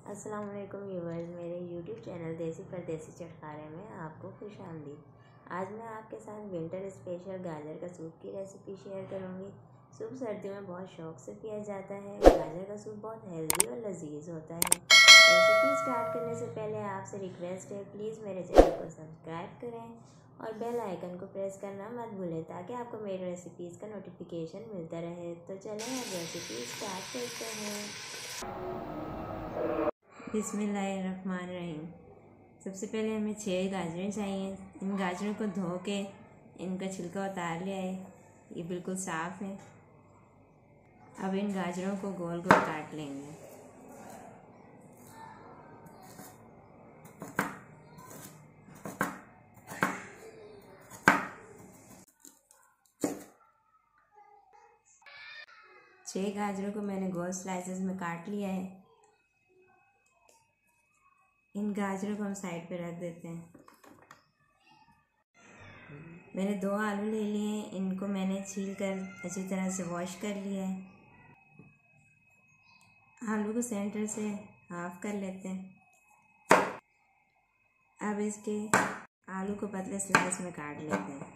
अस्सलाम वालेकुम व्यूअर्स, मेरे YouTube चैनल देसी परदेसी चटखारे में आपको खुश आमदीद। आज मैं आपके साथ विंटर स्पेशल गाजर का सूप की रेसिपी शेयर करूंगी। सूप सर्दियों में बहुत शौक से पिया जाता है। गाजर का सूप बहुत हेल्दी और लजीज होता है। रेसिपी स्टार्ट करने से पहले आपसे रिक्वेस्ट है, प्लीज़ मेरे चैनल को सब्सक्राइब करें और बेल आइकन को प्रेस करना मत भूलें ताकि आपको मेरी रेसिपीज़ का नोटिफिकेशन मिलता रहे। तो चलें अब रेसिपी स्टार्ट करते हैं। बिस्मिल्लाहिर्रहमानिर्रहीम। सबसे पहले हमें 6 गाजरें चाहिए। इन गाजरों को धो के इनका छिलका उतार लिया है। ये बिल्कुल साफ़ है। अब इन गाजरों को गोल गोल काट लेंगे। छह गाजरों को मैंने गोल स्लाइसेस में काट लिया है। इन गाजरों को हम साइड पे रख देते हैं। मैंने 2 आलू ले लिए हैं। इनको मैंने छील कर अच्छी तरह से वॉश कर लिया है। आलू को सेंटर से हाफ कर लेते हैं। अब इसके आलू को पतले स्लाइस में काट लेते हैं।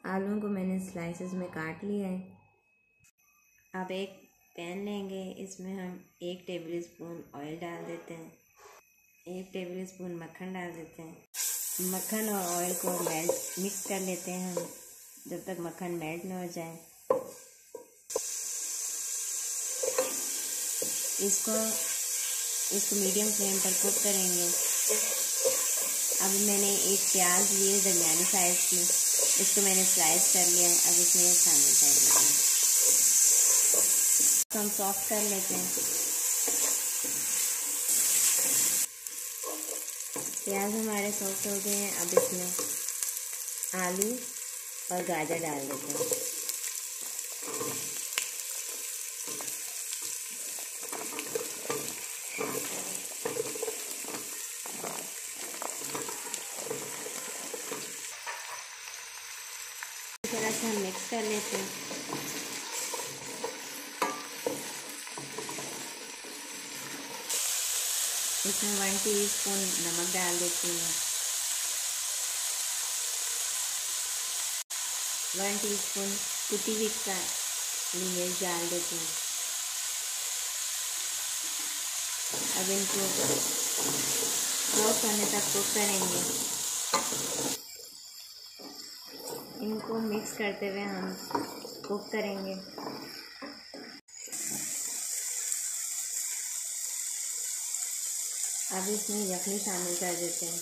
आलूओं को मैंने स्लाइसेस में काट लिया है। अब एक पैन लेंगे। इसमें हम 1 टेबल स्पून ऑयल डाल देते हैं। 1 टेबल स्पून मक्खन डाल देते हैं। मक्खन और ऑयल को मिक्स कर लेते हैं हम जब तक मक्खन मेल्ट न हो जाए। इसको मीडियम फ्लेम पर कुक करेंगे। अब मैंने एक प्याज लिए दरमियानी साइज की, इसको मैंने स्लाइस कर लिया है। अब इसमें शामिल कर देते हैं। हम सॉफ्ट कर लेते हैं। प्याज हमारे सॉफ्ट हो गए हैं। अब इसमें आलू और गाजर डाल देते हैं। इस तरह से हम मिक्स कर लेते हैं। इसमें 1 टीस्पून नमक डाल देती हूँ। 1 टीस्पून कुटी हुई काली मिर्च डाल देती हूँ। अब इनको सॉफ्ट होने तक कुक करेंगे। इनको मिक्स करते हुए हम कुक करेंगे। अब इसमें यखनी शामिल कर देते हैं।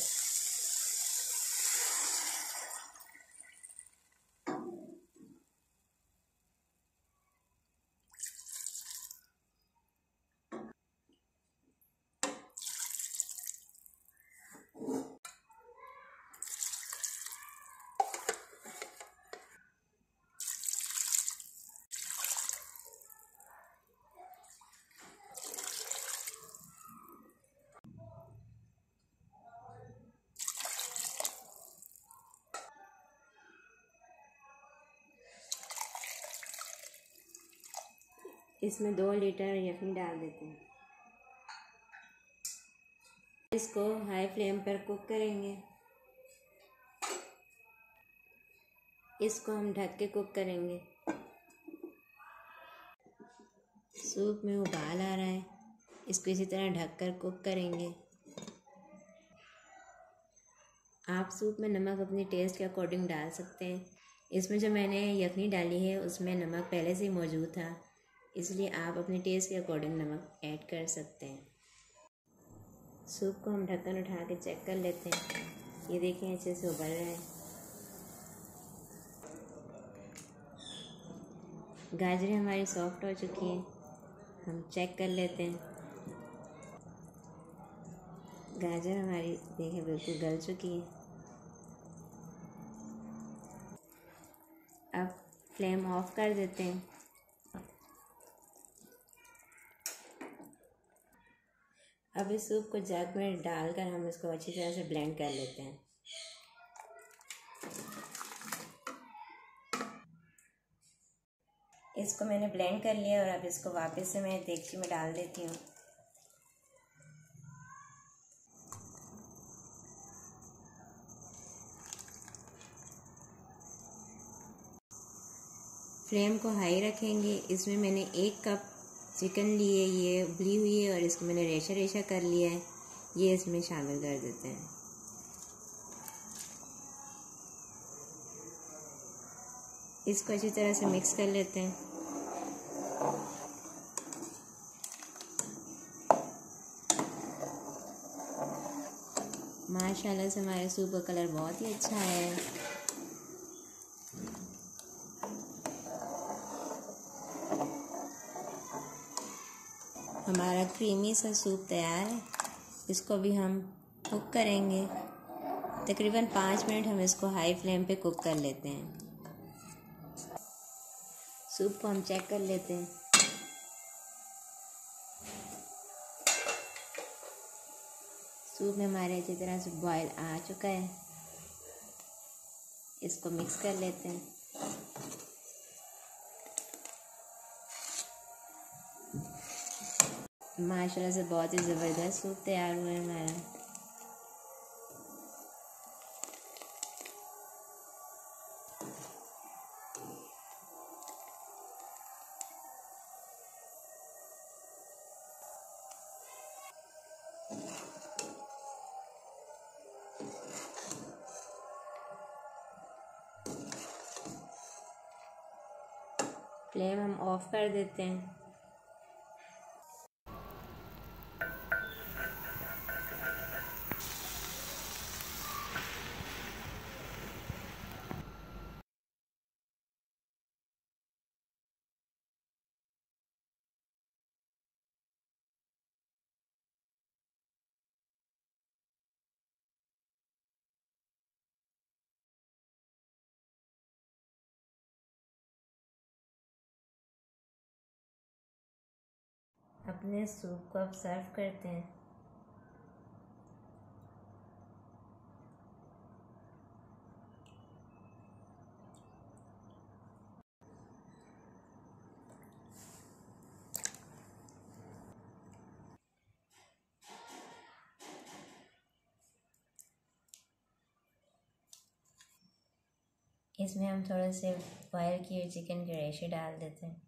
इसमें 2 लीटर यखनी डाल देते हैं। इसको हाई फ्लेम पर कुक करेंगे। इसको हम ढक के कुक करेंगे। सूप में उबाल आ रहा है। इसको इसी तरह ढक कर कुक करेंगे। आप सूप में नमक अपनी टेस्ट के अकॉर्डिंग डाल सकते हैं। इसमें जो मैंने यखनी डाली है उसमें नमक पहले से ही मौजूद था, इसलिए आप अपने टेस्ट के अकॉर्डिंग नमक ऐड कर सकते हैं। सूप को हम ढक्कन उठा के चेक कर लेते हैं। ये देखें अच्छे से उबल रहा है। गाजरें हमारी सॉफ्ट हो चुकी हैं। हम चेक कर लेते हैं। गाजर हमारी देखें बिल्कुल गल चुकी है। अब फ्लेम ऑफ कर देते हैं। अब इस सूप को जग में डालकर हम इसको अच्छी तरह से ब्लेंड कर लेते हैं। इसको मैंने ब्लेंड कर लिया और अब इसको वापस से मैं देगची में डाल देती हूँ। फ्लेम को हाई रखेंगे। इसमें मैंने 1 कप चिकन लिए, ये उबली हुई है और इसको मैंने रेशा रेशा कर लिया है, ये इसमें शामिल कर देते हैं। इसको अच्छी तरह से मिक्स कर लेते हैं। माशाल्लाह से हमारे सूप का कलर बहुत ही अच्छा है। हमारा क्रीमी सा सूप तैयार है। इसको भी हम कुक करेंगे। तकरीबन 5 मिनट हम इसको हाई फ्लेम पे कुक कर लेते हैं। सूप को हम चेक कर लेते हैं। सूप में हमारे अच्छी तरह से बॉयल आ चुका है। इसको मिक्स कर लेते हैं। माशाल्लाह से बहुत ही ज़बरदस्त सूप तैयार हुआ है हमारा। फ्लेम हम ऑफ कर देते हैं। अपने सूप को अब सर्व करते हैं। इसमें हम थोड़े से बॉयल किए चिकन के रेशे डाल देते हैं।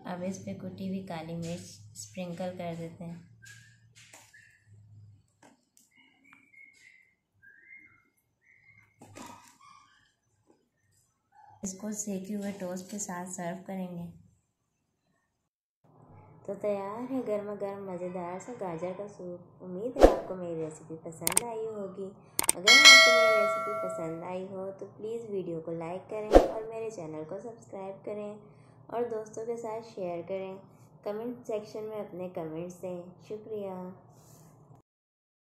अब इस पे कुटी हुई काली मिर्च स्प्रिंकल कर देते हैं। इसको सेके हुए टोस्ट के साथ सर्व करेंगे। तो तैयार है गर्मा गर्म मज़ेदार सा गाजर का सूप। उम्मीद है आपको मेरी रेसिपी पसंद आई होगी। अगर आपको मेरी रेसिपी पसंद आई हो तो प्लीज़ वीडियो को लाइक करें और मेरे चैनल को सब्सक्राइब करें और दोस्तों के साथ शेयर करें। कमेंट सेक्शन में अपने कमेंट्स दें। शुक्रिया।